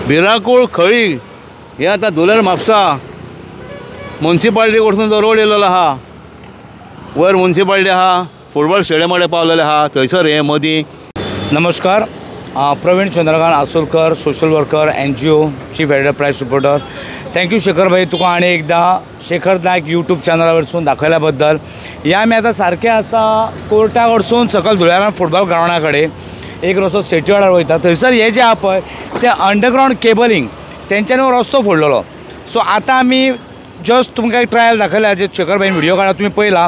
भिराकूळ खळी हे आता धुलेर म्हापसा म्युन्सिपाल्टी कडसून जो रोड येयलेलो आहा, वयर म्युन्सिपाल्टी आहा, फुटबॉल स्टेडियम कडेन पावलेले आहा, थंयसर हे मदीं. नमस्कार, Praveen Chandrakant Asolkar, social worker, NGO, chief enterprise reporter. Thank you Shekhar भाई, तुका आनी एकदा शेखर नायक यूट्यूब चॅनला वरसून दाखयल्या बद्दल. ह्या आमी आतां सारके आसा कोर्टा कडसून सकयल धुळेरां फुटबॉल ग्रावंडा कडेन एक रस्तो सेटीवाडार वयता. थंयसर हे जे आहा पळय ते अंडरग्रावंड केबलिंग तेंच्यांनी रस्तो फोडलेलो. सो आतां आमी जस्ट तुमकां एक ट्रायल दाखयला, जे शेखर भाई व्हिडिओ काढा तुम्ही पळयला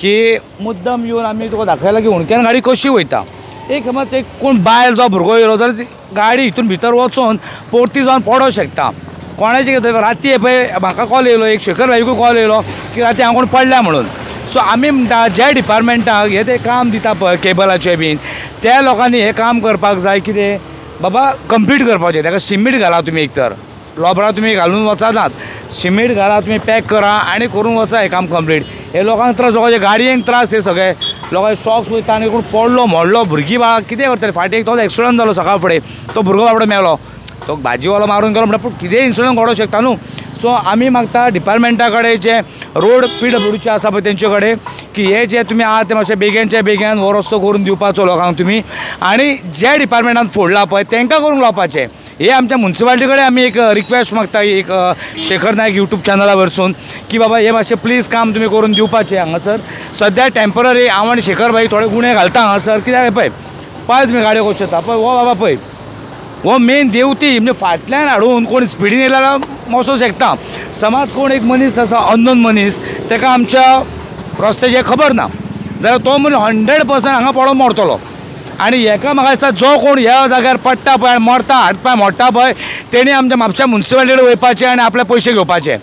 की मुद्दम येवन आमी तुका दाखयला की उणक्यान गाडी कशी वयता. एक समज एक कोण बायल जो भुरगो येयलो जाल्यार ती गाडी हितून भितर वचून पोरती जावन पडोंक शकता. कोणाचे कितें राती हे पळय म्हाका कॉल येयलो, एक शेखर भाईकूय कॉल येयलो की राती हांव कोण पडल्या म्हणून. सो आमी म्हणटा ज्या डिपार्टमेंटाक हे ते काम दिता पळय केबलाचें बीन त्या लोकांनी हे काम करपाक जाय. कितें बाबा कंप्लीट करपाचें, ताका सिमीट घाला तुमी, एक तर लोबरां तुमी घालून वचनात, सिमीट घाला तुमी, पॅक करा आनी करून वचा हे काम कंप्लीट. हे लोकांक त्रास, लोकांचे गाडयेक त्रास, हे सगळे लोकांचे शॉक्स वयता आनी कोण पडलो मोडलो, भुरगीं बाळा कितें करतले. फाटीं एक तो एक्सिडंट जालो सकाळ फुडें, तो भुरगो बाबडो मेलो, तो भाजीवालो मारून गेलो म्हणटा, पूण कितें इन्सिडंट घडोवंक शकता न्हू. सो आमी मागता डिपार्टमेंटा कडेन जे रोड PWC आसा पळय तेंचे कडेन की हे जे तुमी आहा ते मातशें बेगीनचे बेगीन हो रस्तो करून दिवपाचो लोकांक तुमी, आनी जे डिपार्टमेंटान फोडला पळय तांकां करून लावपाचें. हे आमच्या म्युन्सिपाल्टी कडेन आमी एक रिक्वेस्ट मागता, एक शेखर नायक यूट्यूब चॅनला वरसून की बाबा हे मातशें प्लीज काम तुमी करून दिवपाचें हांगासर. सद्या टेम्पररी हांव आनी शेखर भाई थोडे गुणे घालता हांगासर. कित्याक पळय पळय तुमी गाडयो कश्यो येता पळय, हो बाबा पळय हो मेन देवती, म्हणजे फाटल्यान हाडून कोण स्पिडीन येयल्यार वचूंक शकता. समज कोण एक मनीस आसा अननोन मनीस, ताका आमच्या रस्त्याचें खबर ना जाल्यार तो मनीस 100% हांगा पडोन मरतलो. आनी हेका म्हाका दिसता जो कोण ह्या जाग्यार पडटा पळय, मरता, हातपाय मोडटा पळय, तेणी आमच्या म्हापशा म्युन्सिपाल्टी कडेन वयपाचें आनी आपले पयशे घेवपाचे.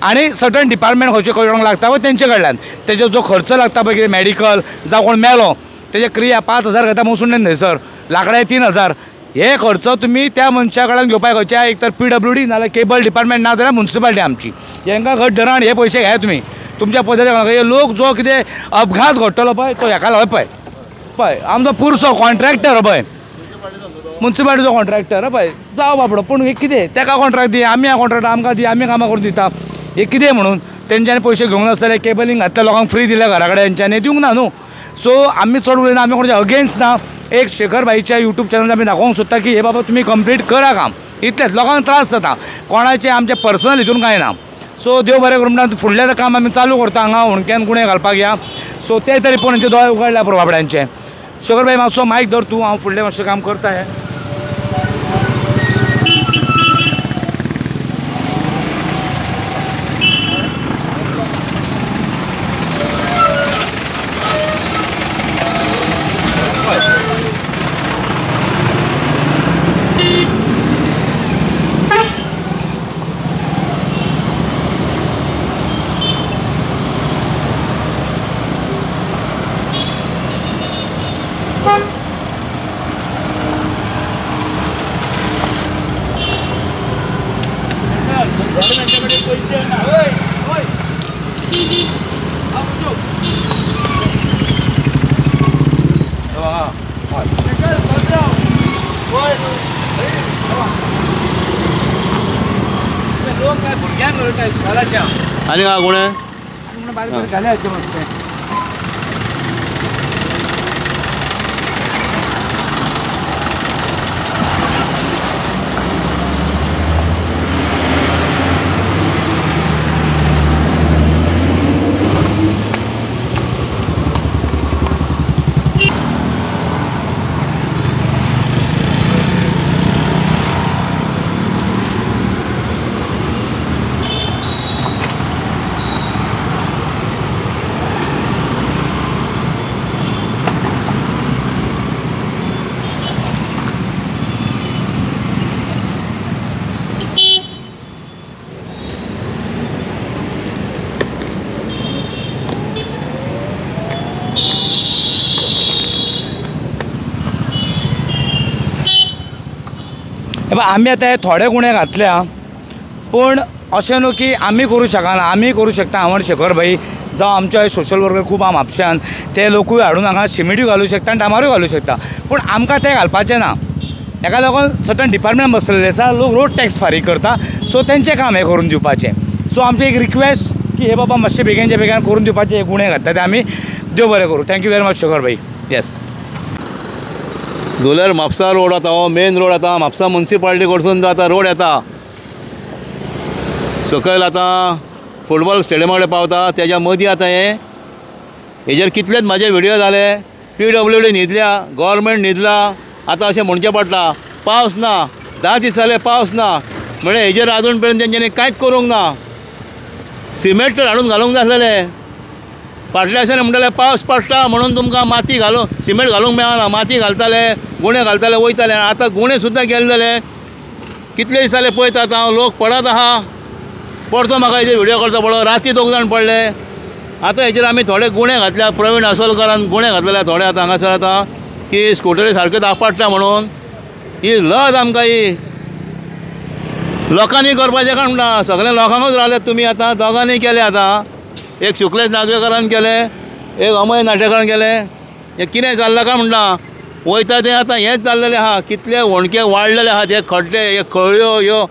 आनी सर्टन डिपार्टमेंट खंयचे करपाक लागता पळय तेंचे कडल्यान तेजो जो खर्च लागता पळय, कितें मॅडिकल जावं कोण मेलो तेजे क्रिया 5,000 घेता मुसुंडेन थंयसर, लाकडाचे 3,000. हे खर्च तुमी त्या मनशा कडल्यान घेवपाक खंयच्या एक तर PWD नाल्यार केबल डिपार्टमेंट ना जाल्यार म्युन्सिपाल्टी आमची, हांकां घट धरान हे पयशे घे तुमी तुमच्या पद्दतीन. हे लोक जो कितें अपघात घडटलो पळय तो हेका लागून पळय पळय आमचो पुरसो कॉन्ट्रॅक्टर पळय, म्युन्सिपाल्टीचो कॉन्ट्रॅक्टर पळय जावं बाबडो, पूण हे कितें ताका कॉन्ट्रॅक्ट दी, आमी कॉन्ट्रॅक्ट आमकां दी, आमी कामां करून दिता. हे कितें म्हणून तेंच्यांनी पयशे घेवंक नासतले, केबलिंग घातल्या लोकांक फ्री दिल्या घरा कडेन तेंच्यांनी दिवंक ना न्हू. सो आमी चड उलयना, आमी कोणाच्या अगेन्स्ट ना. एक शेखर भाईच्या यूट्यूब चॅनल आमी दाखोवंक सोदता की हे बाबा तुमी कंप्लीट करा काम, इतलेंच. लोकांक त्रास जाता, कोणाचें आमचें पर्सनल हितून कांय ना. सो देव बरें करूं म्हणटा फुडलें काम आमी चालू करता हांगा उणक्यान गुणे घालपाक या. सो ते तरी पळोवनचे दोळे उगडल्या पुरो बाबड्यांचे. शेखर भाई मातसो मायक धर तूं, हांव फुडलें मातशें काम करता. हें आनी का गुणे बारीक घाल्या मातशें. आमी आतां हे थोडे गुणे घातल्या, पूण अशें न्हू की आमी करूं शकना, आमी करूं शकता. हांव शेखर भाई जावं आमचे सोशल वर्कर खूब आहा म्हापश्यान, ते लोकूय हाडून हांगा सिमिट्यूय घालूं शकता आनी डांबरूय घालूं शकता, पूण आमकां तें घालपाचें ना. हेका लागून सर्टन डिपार्टमेंट बसलेले आसा लोक रोड टॅक्स फारीक करता सो तेंचें काम हें करून दिवपाचें सो आमची एक रिक्वेस्ट की हे बाबा मातशें बेगीनच्या बेगीन करून दिवपाचे गुणे घातता ते आमी देव बरें करूं थँक्यू वेरी मच शेखर भाई येस धुलेर म्हापसा रोड आता हो मेन रोड आता म्हापसा म्युन्सिपाल्टी कडसून जो आता रोड येता सकयल आता फुटबॉल स्टेडियमा कडेन पावता तेज्या मदीं आतां हेजेर कितलेच म्हाजे व्हिडियो जाले PWD न्हिदल्या गव्हर्मेंट न्हिदला आतां अशें म्हणचें पडटा पावस ना 10 दीस जाले पावस ना म्हणजे हेजेर आजून पर्यंत तेंच्यांनी कांयच करूंक ना सिमेंट तर हाडून घालूंक जाय आसलेलें फाटल्या दिसांनी म्हणटाले पावस पडटा म्हणून तुमकां माती घालूंक सिमेंट घालूंक मेळना माती घालताले गुणे घालताले वयताले आतां गुणे सुद्दां गेले जाले कितले दीस जाले पळयता आतां हांव लोक पडत आहा परतो म्हाका हेजेर व्हिडियो करचो पडलो राती 2 जाण पडले आतां हेजेर आमी थोडे गुणे घातल्या प्रवीण आसोलकरान गुणे घातलेले थोडे आतां हांगासर आतां की स्कुटरी सारक्यो दापडटा म्हणून ही लज आमकां ही लोकांनी करपाचें काम ना सगळे लोकांकूच रावले तुमी आतां दोगांनी केले आतां एक शुक्लेश नागवेकरान केले एक अमय नाटेकारान केले हें कितें जाल्लां काय म्हणटा वयता तें आतां हेंच जाल्लेलें आहा कितले होणके वाडलेले आहा ते खड्डे हे खळयो ह्यो